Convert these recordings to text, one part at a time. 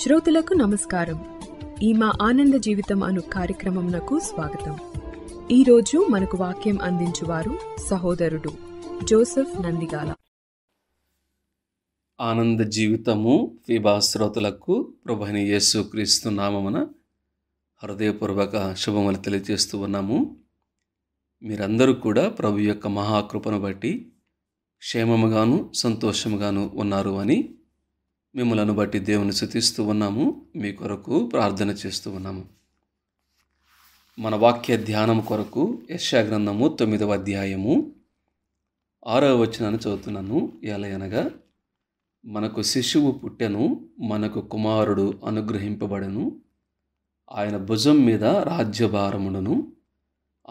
శ్రోతలకు నమస్కారం. ఈ మా ఆనంద జీవితం అను కార్యక్రమంనకు స్వాగతం. ఈరోజు మనకు వాక్యం అందించువారు సహోదరుడు జోసెఫ్ నందిగాల. ఆనంద జీవితము ఫీబా శ్రోతలకు ప్రభువైన యేసుక్రీస్తు నామమున హృదయపూర్వక శుభములు తెలియజేస్తూ ఉన్నాము. మీరందరూ కూడా ప్రభు యొక్క మహాకృపను బట్టి క్షేమముగాను సంతోషముగాను ఉన్నారు అని మిమ్మలను బట్టి దేవుని స్తుతిస్తూ ఉన్నాము. మీ కొరకు ప్రార్థన చేస్తూ ఉన్నాము. మన వాక్య ధ్యానం కొరకు యెషయా గ్రంథము 9వ అధ్యాయము 6వ వచనాన్ని చదువుతున్నాను. ఎలయనగా మనకు శిశువు పుట్టెను, మనకు కుమారుడు అనుగ్రహింపబడెను, ఆయన భుజం మీద రాజ్యభారమును.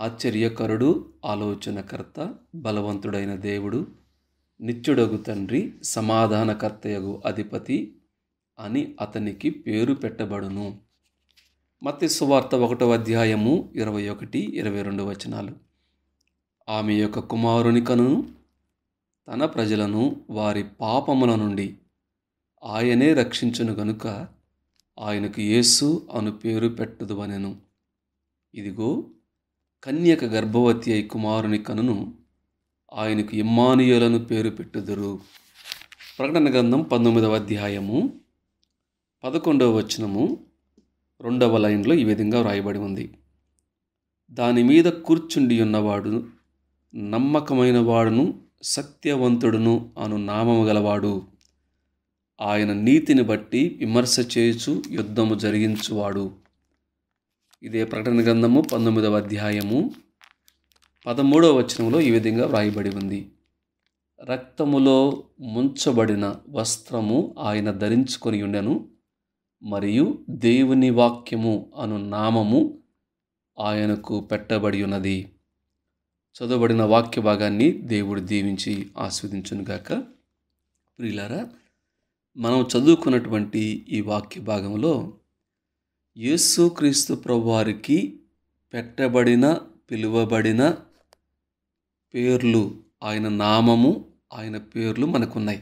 ఆశ్చర్యకరుడు, ఆలోచనకర్త, బలవంతుడైన దేవుడు, నిత్యుడగు తండ్రి, సమాధానకర్తయగు అధిపతి అని అతనికి పేరు పెట్టబడును. మత్తయి సువార్త 1వ అధ్యాయము 21, 22 వచనాలు. ఆమె యొక్క కుమారుని కనును, తన ప్రజలను వారి పాపముల నుండి ఆయనే రక్షించును గనుక ఆయనకు యేసు అను పేరు పెట్టుదువనెను. ఇదిగో, కన్యక గర్భవతి అయి కుమారుని కనును, ఆయనకు ఇమ్మానుయేలను పేరు పెట్టుదురు. ప్రకటన గ్రంథం 19వ అధ్యాయము 11వ వచనము 2వ లైన్లో ఈ విధంగా వ్రాయబడి ఉంది. దాని మీద కూర్చుండి ఉన్నవాడు నమ్మకమైన వాడును సత్యవంతుడును అను నామము గలవాడు. ఆయన నీతిని బట్టి విమర్శ చేయుచు యుద్ధము జరిగించువాడు. ఇదే ప్రకటన గ్రంథము 19వ అధ్యాయము 13వ వచనంలో ఈ విధంగా వ్రాయబడి ఉంది. రక్తములో ముంచబడిన వస్త్రము ఆయన ధరించుకొని ఉండెను, మరియు దేవుని వాక్యము అను నామము ఆయనకు పెట్టబడి ఉన్నది. చదవబడిన వాక్య భాగాన్ని దేవుడు దీవించి ఆస్వాదించునుగాక. ప్రియులారా, మనం చదువుకున్నటువంటి ఈ వాక్య భాగంలో యేసుక్రీస్తు ప్రభువారికి పెట్టబడిన, పిలువబడిన పేర్లు, ఆయన నామము, ఆయన పేర్లు మనకున్నాయి.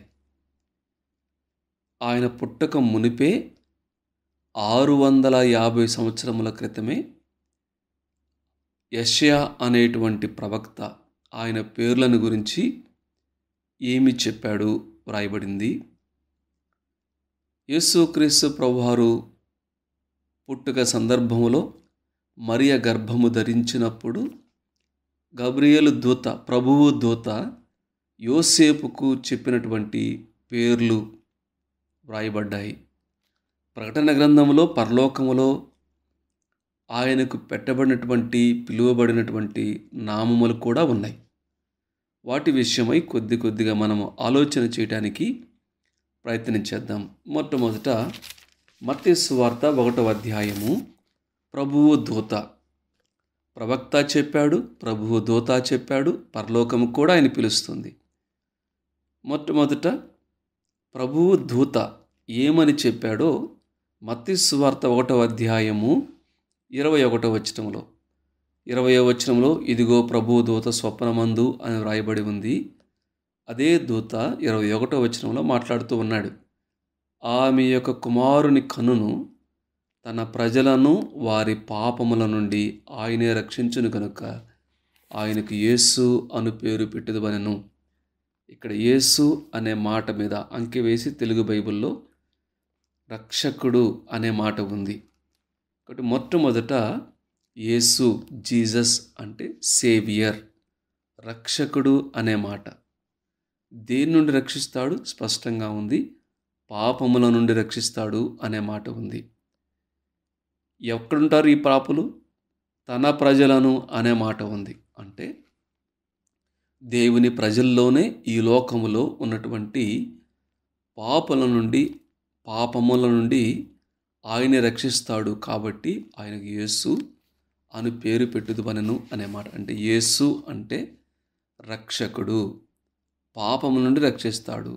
ఆయన పుట్టక మునిపే 650 సంవత్సరముల క్రితమే యెషయా అనేటువంటి ప్రవక్త ఆయన పేర్లను గురించి ఏమి చెప్పాడు వ్రాయబడింది. యేసుక్రీస్తు ప్రభువారు పుట్టుక సందర్భములో మరియ గర్భము ధరించినప్పుడు గబ్రియేలు దూత, ప్రభువు దూత యోసేపుకు చెప్పినటువంటి పేర్లు వ్రాయబడ్డాయి. ప్రకటన గ్రంథంలో పరలోకములో ఆయనకు పెట్టబడినటువంటి, పిలువబడినటువంటి నామములు కూడా ఉన్నాయి. వాటి విషయమై కొద్దిగా మనము ఆలోచన చేయడానికి ప్రయత్నించేద్దాం. మొట్టమొదట మత్తయి సువార్త 1వ అధ్యాయము ప్రభువు దూత. ప్రవక్త చెప్పాడు, ప్రభువు దూత చెప్పాడు, పరలోకము కూడా ఆయన పిలుస్తుంది. మొట్టమొదట ప్రభువు దూత ఏమని చెప్పాడో మత్తయి సువార్త 1వ అధ్యాయము 21వ వచనంలో, 20వ వచనంలో ఇదిగో ప్రభువు దూత స్వప్నమందు అని వ్రాయబడి ఉంది. అదే దూత 21వ వచనంలో మాట్లాడుతూ ఉన్నాడు. ఆమె యొక్క కుమారుని కనును, తన ప్రజలను వారి పాపముల నుండి ఆయనే రక్షించును కనుక ఆయనకు యేసు అను పేరు పెట్టుదువనెను. ఇక్కడ యేసు అనే మాట మీద అంకె వేసి తెలుగు బైబిల్లో రక్షకుడు అనే మాట ఉంది. కాబట్టి మొట్టమొదట యేసు, జీసస్ అంటే సేవియర్, రక్షకుడు అనే మాట. దేని నుండి రక్షిస్తాడు? స్పష్టంగా ఉంది. పాపముల నుండి రక్షిస్తాడు అనే మాట ఉంది. ఎక్కడుంటారు ఈ పాపులు? తన ప్రజలను అనే మాట ఉంది. అంటే దేవుని ప్రజల్లోనే ఈ లోకములో ఉన్నటువంటి పాపుల నుండి, పాపముల నుండి ఆయనే రక్షిస్తాడు. కాబట్టి ఆయనకు యేసు అను పేరు పెట్టుదువనెను అనే మాట. అంటే యేసు అంటే రక్షకుడు, పాపముల నుండి రక్షిస్తాడు.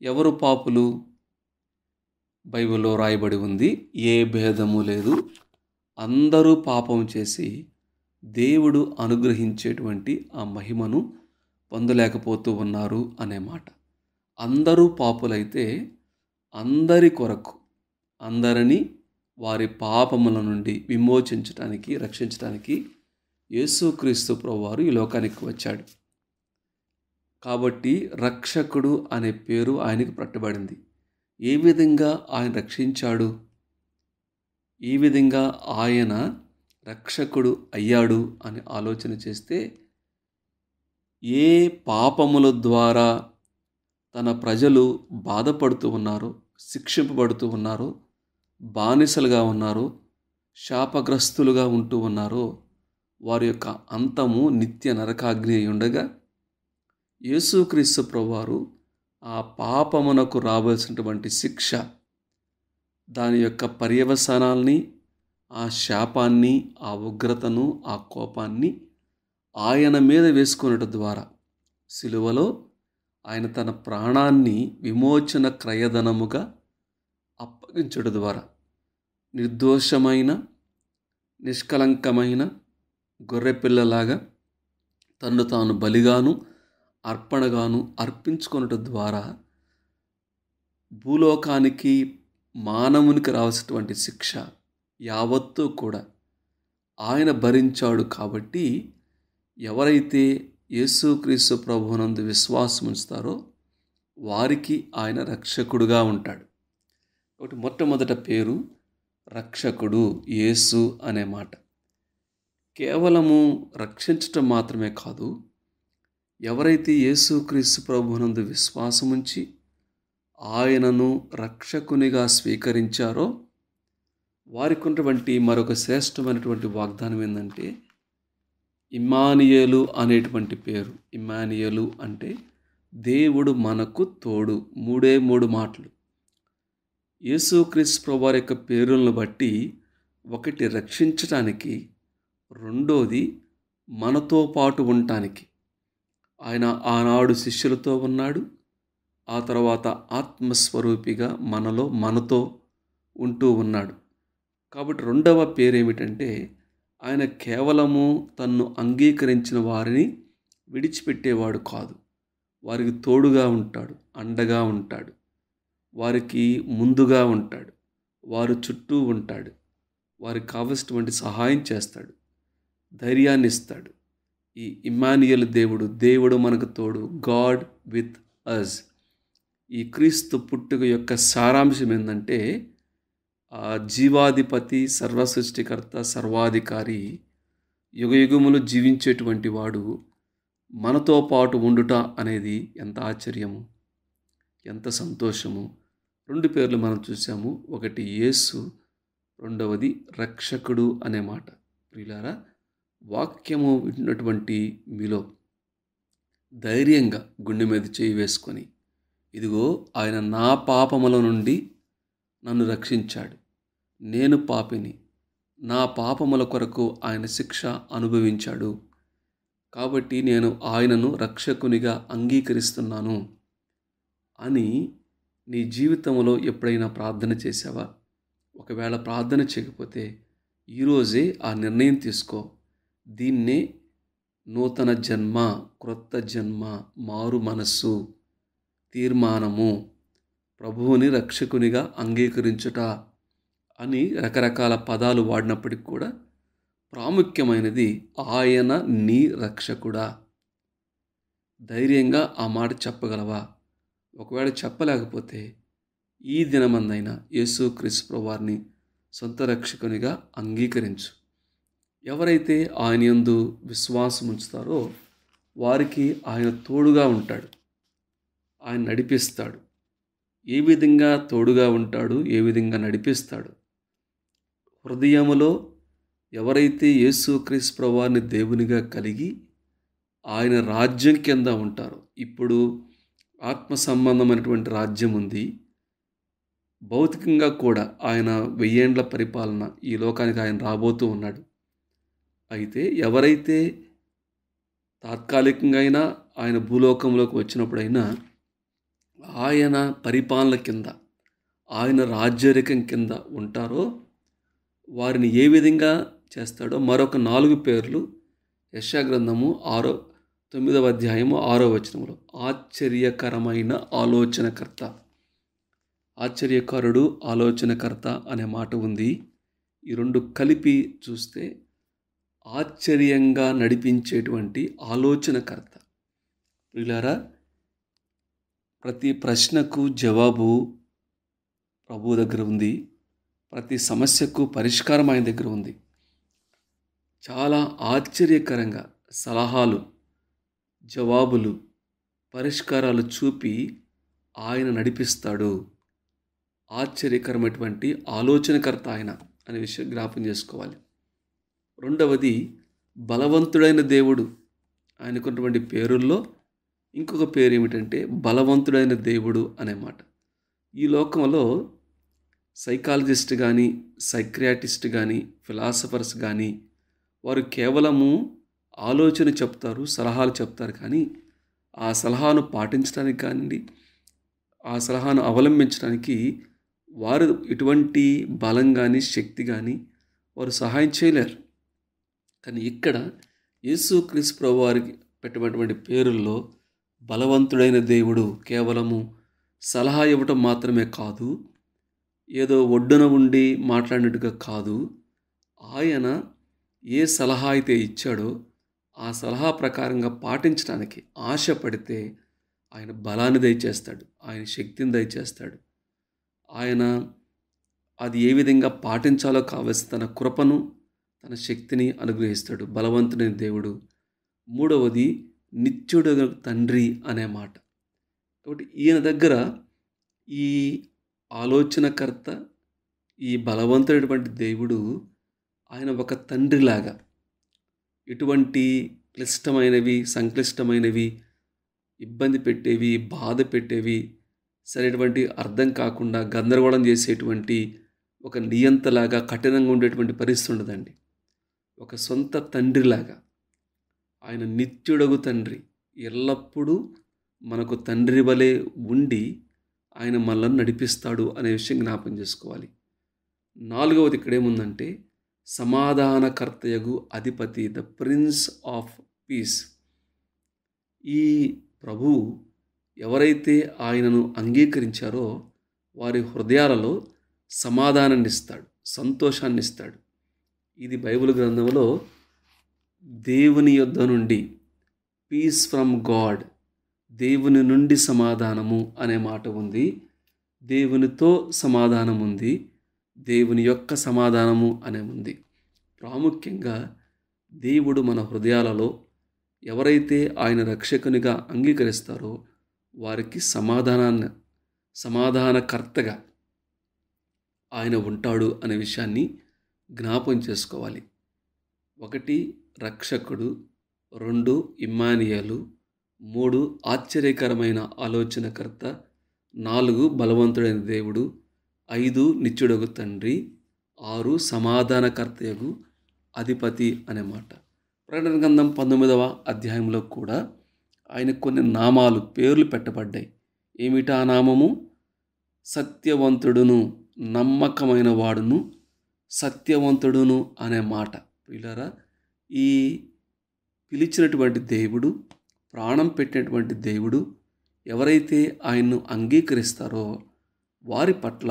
ఎవరు పాపులు? బైబిల్లో రాయబడి ఉంది, ఏ భేదము లేదు, అందరూ పాపం చేసి దేవుడు అనుగ్రహించేటువంటి ఆ మహిమను పొందలేకపోతూ ఉన్నారు అనే మాట. అందరూ పాపులైతే అందరి కొరకు, అందరినీ వారి పాపముల నుండి విమోచించడానికి, రక్షించడానికి యేసుక్రీస్తు ప్రభువారు ఈ లోకానికి వచ్చాడు. కాబట్టి రక్షకుడు అనే పేరు ఆయనకు పెట్టబడింది. ఏ విధంగా ఆయన రక్షించాడు? ఏ విధంగా ఆయన రక్షకుడు అయ్యాడు అని ఆలోచన చేస్తే, ఏ పాపముల ద్వారా తన ప్రజలు బాధపడుతూ ఉన్నారో, శిక్షింపబడుతూ ఉన్నారో, బానిసలుగా ఉన్నారో, శాపగ్రస్తులుగా ఉంటూ ఉన్నారో, వారి యొక్క అంతము నిత్య నరకాగ్ని అయి ఉండగా, యేసుక్రీస్తు ప్రభువారు ఆ పాపమునకు రావాల్సినటువంటి శిక్ష, దాని యొక్క పర్యవసానాల్ని, ఆ శాపాన్ని, ఆ ఉగ్రతను, ఆ కోపాన్ని ఆయన మీద వేసుకునడం ద్వారా, సిలువలో ఆయన తన ప్రాణాన్ని విమోచన క్రయధనముగా అప్పగించడం ద్వారా నిర్దోషమైన, నిష్కలంకమైన గొర్రెపిల్లలాగా తన్ను తాను బలిగాను, అర్పణగాను అర్పించుకొనడం ద్వారా భూలోకానికి, మానవునికి రావాల్సినటువంటి శిక్ష యావత్తూ కూడా ఆయన భరించాడు. కాబట్టి ఎవరైతే యేసుక్రీస్తు ప్రభువునందు విశ్వాసం ఉంచుతారో వారికి ఆయన రక్షకుడుగా ఉంటాడు. కాబట్టి మొట్టమొదట పేరు రక్షకుడు, యేసు అనే మాట. కేవలము రక్షించటం మాత్రమే కాదు, ఎవరైతే యేసుక్రీస్తు ప్రభువునందు విశ్వాసం ఉంచి ఆయనను రక్షకునిగా స్వీకరించారో వారికి ఉన్నటువంటి మరొక శ్రేష్టమైనటువంటి వాగ్దానం ఏంటంటే, ఇమ్మానుయేలు అనేటువంటి పేరు. ఇమ్మానుయేలు అంటే దేవుడు మనకు తోడు. మూడు మాటలు. యేసుక్రీస్తు ప్రభువారి యొక్క పేరులను బట్టి, ఒకటి రక్షించటానికి, రెండోది మనతో పాటు ఉండటానికి. ఆయన ఆనాడు శిష్యులతో ఉన్నాడు, ఆ తర్వాత ఆత్మస్వరూపిగా మనతో ఉంటూ ఉన్నాడు. కాబట్టి రెండవ పేరు ఏమిటంటే, ఆయన కేవలము తన్ను అంగీకరించిన వారిని విడిచిపెట్టేవాడు కాదు. వారికి తోడుగా ఉంటాడు, అండగా ఉంటాడు, వారికి ముందుగా ఉంటాడు, వారి చుట్టూ ఉంటాడు, వారికి కావలసినటువంటి సహాయం చేస్తాడు, ధైర్యాన్ని ఇస్తాడు. ఈ ఇమ్మానుయేలు దేవుడు మనకు తోడు, గాడ్ విత్ అస్. ఈ క్రీస్తు పుట్టుక యొక్క సారాంశం ఏంటంటే, ఆ జీవాధిపతి, సర్వసృష్టికర్త, సర్వాధికారి, యుగయుగములు జీవించేటువంటి వాడు మనతో పాటు ఉండుట అనేది ఎంత ఆశ్చర్యము, ఎంత సంతోషము. రెండు పేర్లు మనం చూసాము. ఒకటి యేసు, రెండవది రక్షకుడు అనే మాట. ప్రియులారా, వాక్యము విన్నటువంటి మీలో ధైర్యంగా గుండె మీద చేయి వేసుకొని, ఇదిగో ఆయన నా పాపముల నుండి నన్ను రక్షించాడు, నేను పాపిని, నా పాపముల కొరకు ఆయన శిక్ష అనుభవించాడు, కాబట్టి నేను ఆయనను రక్షకునిగా అంగీకరిస్తున్నాను అని నీ జీవితంలో ఎప్పుడైనా ప్రార్థన చేశావా? ఒకవేళ ప్రార్థన చేయకపోతే ఈరోజే ఆ నిర్ణయం తీసుకో. దీన్నే నూతన జన్మ, క్రొత్త జన్మ, మారు మనస్సు, తీర్మానము, ప్రభువుని రక్షకునిగా అంగీకరించుట అని రకరకాల పదాలు వాడినప్పటికి కూడా ప్రాముఖ్యమైనది ఆయన నీ రక్షకుడా. ధైర్యంగా ఆ మాట చెప్పగలవా? ఒకవేళ చెప్పలేకపోతే ఈ దినమందైనా యేసుక్రీస్తు ప్రభువారిని సొంత రక్షకునిగా అంగీకరించు. ఎవరైతే ఆయన యందు విశ్వాసం ఉంచుతారో వారికి ఆయన తోడుగా ఉంటాడు, ఆయన నడిపిస్తాడు. ఏ విధంగా తోడుగా ఉంటాడు, ఏ విధంగా నడిపిస్తాడు? హృదయములో ఎవరైతే యేసుక్రీస్తు ప్రభువారిని దేవునిగా కలిగి ఆయన రాజ్యం కింద ఉంటారో, ఇప్పుడు ఆత్మ సంబంధమైనటువంటి రాజ్యం ఉంది, భౌతికంగా కూడా ఆయన 1000 ఏండ్ల పరిపాలన ఈ లోకానికి ఆయన రాబోతూ ఉన్నాడు. అయితే ఎవరైతే తాత్కాలికంగా అయినా ఆయన భూలోకంలోకి వచ్చినప్పుడైనా ఆయన పరిపాలన కింద, ఆయన రాజ్యరేఖం కింద ఉంటారో వారిని ఏ విధంగా చేస్తాడో మరొక 4 పేర్లు యెషయా గ్రంథము 9వ అధ్యాయము 6వ వచనములో, ఆశ్చర్యకరమైన ఆలోచనకర్త. ఆశ్చర్యకారుడు, ఆలోచనకర్త అనే మాట ఉంది. ఈ రెండు కలిపి చూస్తే ఆశ్చర్యంగా నడిపించేటువంటి ఆలోచనకర్త. ప్రియులారా, ప్రతి ప్రశ్నకు జవాబు ప్రభువు దగ్గర ఉంది. ప్రతి సమస్యకు పరిష్కారం ఆయన దగ్గర ఉంది. చాలా ఆశ్చర్యకరంగా సలహాలు, జవాబులు, పరిష్కారాలు చూపి ఆయన నడిపిస్తాడు. ఆశ్చర్యకరమైనటువంటి ఆలోచనకర్త ఆయన అనే విషయం జ్ఞాపం చేసుకోవాలి. రెండవది, బలవంతుడైన దేవుడు. ఆయనకున్నటువంటి పేరుల్లో ఇంకొక పేరు ఏమిటంటే బలవంతుడైన దేవుడు అనే మాట. ఈ లోకంలో సైకాలజిస్ట్ కానీ, సైక్రియాటిస్ట్ కానీ, ఫిలాసఫర్స్ కానీ వారు కేవలము ఆలోచన చెప్తారు, సలహాలు చెప్తారు. కానీ ఆ సలహాను పాటించడానికి కానీ, ఆ సలహాను అవలంబించడానికి వారు ఎటువంటి బలం కానీ, శక్తి కానీ వారు సహాయం చేయలేరు. కానీ ఇక్కడ యేసుక్రీస్తు ప్రభు వారికి పెట్టినటువంటి పేరుల్లో బలవంతుడైన దేవుడు కేవలము సలహా ఇవ్వటం మాత్రమే కాదు, ఏదో ఒడ్డున ఉండి మాట్లాడినట్టుగా కాదు. ఆయన ఏ సలహా అయితే ఇచ్చాడో ఆ సలహా ప్రకారంగా పాటించడానికి ఆశపడితే ఆయన బలాన్ని దయచేస్తాడు, ఆయన శక్తిని దయచేస్తాడు. ఆయన అది ఏ విధంగా పాటించాలో కావలసిన తన కృపను, తన శక్తిని అనుగ్రహిస్తాడు. బలవంతుడైన దేవుడు. మూడవది, నిత్యుడు తండ్రి అనే మాట. కాబట్టి ఈయన దగ్గర ఈ ఆలోచనకర్త, ఈ బలవంతుడైనటువంటి దేవుడు ఆయన ఒక తండ్రిలాగా ఎటువంటి క్లిష్టమైనవి, సంక్లిష్టమైనవి, ఇబ్బంది పెట్టేవి, బాధ పెట్టేవి, సరైనటువంటి అర్థం కాకుండా గందరగోళం చేసేటువంటి ఒక నియంతలాగా కఠినంగా ఉండేటువంటి పరిస్థితి ఉండదండి. ఒక సొంత తండ్రిలాగా ఆయన నిత్యుడగు తండ్రి, ఎల్లప్పుడూ మనకు తండ్రి వలె ఉండి ఆయన మనల్ని నడిపిస్తాడు అనే విషయం జ్ఞాపం చేసుకోవాలి. నాలుగవది ఇక్కడ ఏముందంటే సమాధానకర్తయగు అధిపతి, ద ప్రిన్స్ ఆఫ్ పీస్. ఈ ప్రభువు ఎవరైతే ఆయనను అంగీకరించారో వారి హృదయాలలో సమాధానాన్ని ఇస్తాడు, సంతోషాన్ని ఇస్తాడు. ఇది బైబిల్ గ్రంథంలో దేవుని యొద్ద నుండి, పీస్ ఫ్రమ్ గాడ్, దేవుని నుండి సమాధానము అనే మాట ఉంది. దేవునితో సమాధానం ఉంది, దేవుని యొక్క సమాధానము అనే ఉంది. ప్రాముఖ్యంగా దేవుడు మన హృదయాలలో ఎవరైతే ఆయన రక్షకునిగా అంగీకరిస్తారో వారికి సమాధానకర్తగా ఆయన ఉంటాడు అనే విషయాన్ని జ్ఞాపం చేసుకోవాలి. 1 రక్షకుడు, 2 ఇమ్మానుయేలు, 3 ఆశ్చర్యకరమైన ఆలోచనకర్త, 4 బలవంతుడైన దేవుడు, 5 నిత్యుడగు తండ్రి, 6 సమాధానకర్తయగు అధిపతి అనే మాట. ప్రకటన గ్రంథం 19వ అధ్యాయంలో కూడా ఆయన కొన్ని నామాలు, పేర్లు పెట్టబడ్డాయి. ఏమిటా నామము? సత్యవంతుడును, నమ్మకమైన వాడును, సత్యవంతుడును అనే మాట. పిల్లరా, ఈ పిలిచినటువంటి దేవుడు, ప్రాణం పెట్టినటువంటి దేవుడు ఎవరైతే ఆయన్ను అంగీకరిస్తారో వారి పట్ల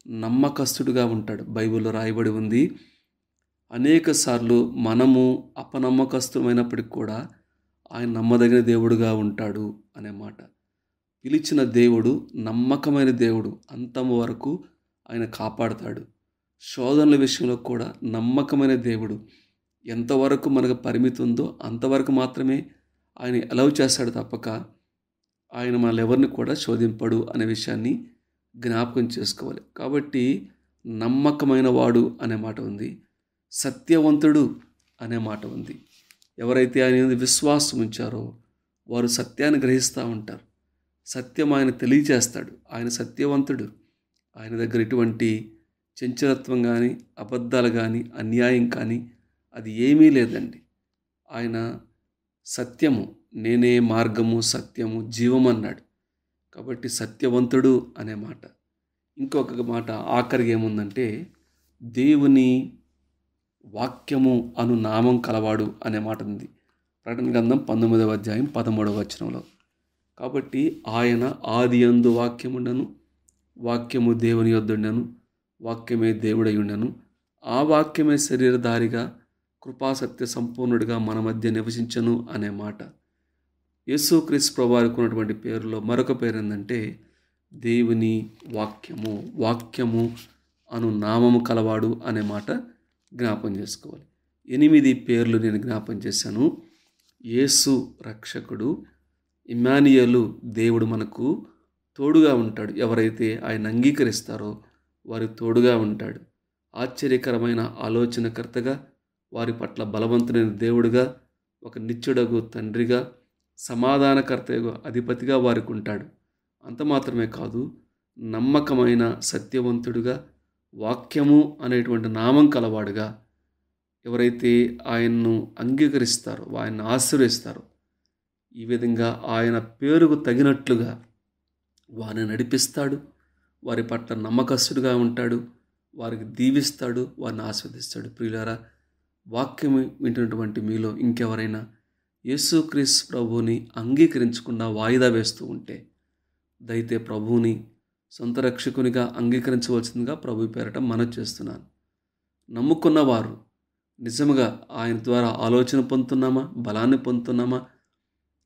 నమ్మకస్తుడుగా ఉంటాడు. బైబిల్లో రాయబడి ఉంది, అనేక సార్లు మనము అపనమ్మకస్తుమైనప్పటికి కూడా ఆయన నమ్మదగిన దేవుడుగా ఉంటాడు అనే మాట. పిలిచిన దేవుడు నమ్మకమైన దేవుడు, అంతము వరకు ఆయన కాపాడుతాడు. శోధనల విషయంలో కూడా నమ్మకమైన దేవుడు. ఎంతవరకు మనకు పరిమితి ఉందో అంతవరకు మాత్రమే ఆయన అలౌ చేస్తాడు తప్పక ఆయన మనల్ని ఎవరిని కూడా శోధింపడు అనే విషయాన్ని జ్ఞాపకం చేసుకోవాలి. కాబట్టి నమ్మకమైన వాడు అనే మాట ఉంది, సత్యవంతుడు అనే మాట ఉంది. ఎవరైతే ఆయన మీద విశ్వాసం ఉంచారో వారు సత్యాన్ని గ్రహిస్తూ ఉంటారు. సత్యం ఆయన తెలియజేస్తాడు. ఆయన సత్యవంతుడు. ఆయన దగ్గర ఎటువంటి చంచలత్వం కానీ, అబద్ధాలు కానీ, అన్యాయం కానీ అది ఏమీ లేదండి. ఆయన సత్యము, నేనే మార్గము, సత్యము, జీవం అన్నాడు. కాబట్టి సత్యవంతుడు అనే మాట. ఇంకొక మాట ఆఖరికి ఏముందంటే దేవుని వాక్యము అను నామం కలవాడు అనే మాట ఉంది. ప్రకటన గ్రంథం 19వ అధ్యాయం 13వ వచనంలో. కాబట్టి ఆయన ఆది యందు వాక్యముండను, వాక్యము దేవుని యొద్దుండెను, వాక్యమే దేవుడై ఉండెను, ఆ వాక్యమే శరీరధారిగా కృపాసత్య సంపూర్ణుడిగా మన మధ్య నివసించను అనే మాట. యేసుక్రీస్తు ప్రభువారికి ఉన్నటువంటి పేరులో మరొక పేరు ఏంటంటే దేవుని వాక్యము. వాక్యము అను నామము కలవాడు అనే మాట జ్ఞాపం చేసుకోవాలి. 8 పేర్లు నేను జ్ఞాపం చేశాను. యేసు రక్షకుడు, ఇమ్మానుయేలు దేవుడు మనకు తోడుగా ఉంటాడు. ఎవరైతే ఆయన అంగీకరిస్తారో వారి తోడుగా ఉంటాడు. ఆశ్చర్యకరమైన ఆలోచనకర్తగా, వారి పట్ల బలవంతుడైన దేవుడుగా, ఒక నిత్యుడగు తండ్రిగా, సమాధానకర్తగా, అధిపతిగా వారికి ఉంటాడు. అంత మాత్రమే కాదు, నమ్మకమైన సత్యవంతుడుగా, వాక్యము అనేటువంటి నామం కలవాడుగా, ఎవరైతే ఆయన్ను అంగీకరిస్తారో, ఆయన్ని ఆశ్రయిస్తారో, ఈ విధంగా ఆయన పేరుకు తగినట్లుగా వారిని నడిపిస్తాడు. వారి పట్ల నమ్మకస్తుడుగా ఉంటాడు. వారికి దీవిస్తాడు, వారిని ఆస్వాదిస్తాడు. ప్రియులారా, వాక్యం వింటున్నటువంటి మీలో ఇంకెవరైనా యేసుక్రీస్తు ప్రభువుని అంగీకరించకుండా వాయిదా వేస్తూ ఉంటే దయతే ప్రభువుని సొంత రక్షకునిగా అంగీకరించవలసిందిగా ప్రభు పేరట మనవి చేస్తున్నాను. నమ్ముకున్న వారు నిజంగా ఆయన ద్వారా ఆలోచన పొందుతున్నామా, బలాన్ని పొందుతున్నామా,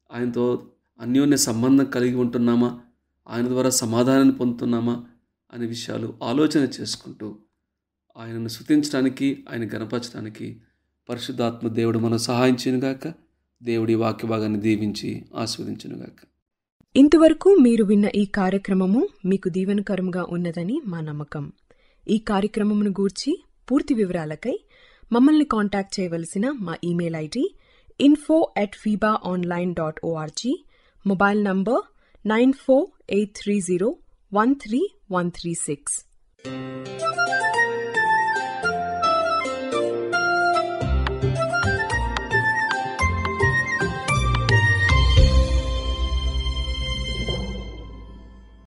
ఆయనతో అన్యోన్య సంబంధం కలిగి ఉంటున్నామా, ఆయన ద్వారా సమాధానాన్ని పొందుతున్నామా అనే విషయాలు ఆలోచన చేసుకుంటూ ఆయనను స్తుతించడానికి, ఆయన గణపరచడానికి పరిశుద్ధాత్మ దేవుడు మనం సహాయం చేయనుగాక. దేవుడి వాక్య భాగాన్ని దీవించి ఆస్వాదించునుగాక. ఇంతవరకు మీరు విన్న ఈ కార్యక్రమము మీకు దీవెనకరంగా ఉన్నదని మా నమ్మకం. ఈ కార్యక్రమమును గూర్చి పూర్తి వివరాలకై మమ్మల్ని కాంటాక్ట్ చేయవలసిన మా email ID info@fibaonline.org, mobile number 9483013136.